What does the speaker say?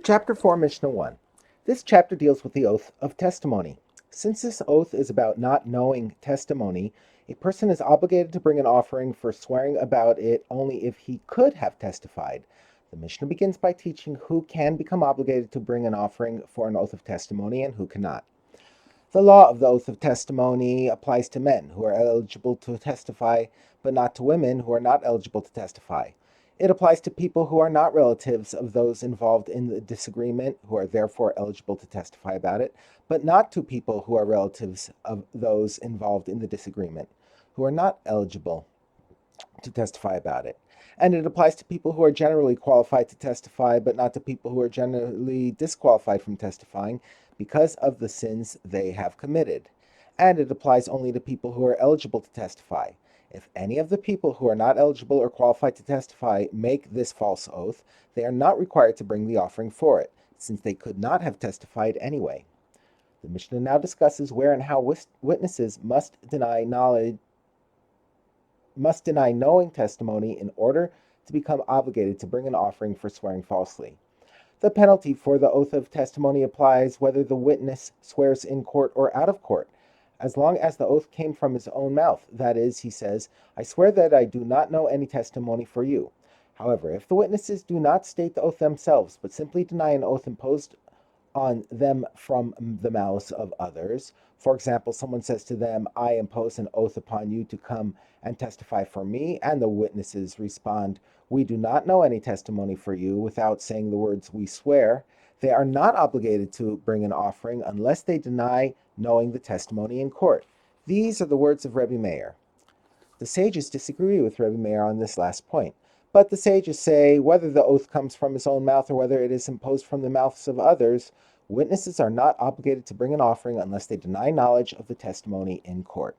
Chapter 4, Mishnah 1. This chapter deals with the oath of testimony. Since this oath is about not knowing testimony, a person is obligated to bring an offering for swearing about it only if he could have testified. The Mishnah begins by teaching who can become obligated to bring an offering for an oath of testimony and who cannot. The law of the oath of testimony applies to men who are eligible to testify, but not to women who are not eligible to testify. It applies to people who are not relatives of those involved in the disagreement, who are therefore eligible to testify about it, but not to people who are relatives of those involved in the disagreement, who are not eligible to testify about it. And it applies to people who are generally qualified to testify, but not to people who are generally disqualified from testifying because of the sins they have committed. And it applies only to people who are eligible to testify. If any of the people who are not eligible or qualified to testify make this false oath, they are not required to bring the offering for it, since they could not have testified anyway. The Mishnah now discusses where and how witnesses must deny knowing testimony in order to become obligated to bring an offering for swearing falsely. The penalty for the oath of testimony applies whether the witness swears in court or out of court, as long as the oath came from his own mouth. That is, he says, "I swear that I do not know any testimony for you." However, if the witnesses do not state the oath themselves, but simply deny an oath imposed on them from the mouths of others, for example, someone says to them, "I impose an oath upon you to come and testify for me," and the witnesses respond, "We do not know any testimony for you," without saying the words, "we swear," they are not obligated to bring an offering unless they deny knowing the testimony in court. These are the words of Rebbe Meir. The sages disagree with Rebbe Meir on this last point, but the sages say whether the oath comes from his own mouth or whether it is imposed from the mouths of others, witnesses are not obligated to bring an offering unless they deny knowledge of the testimony in court.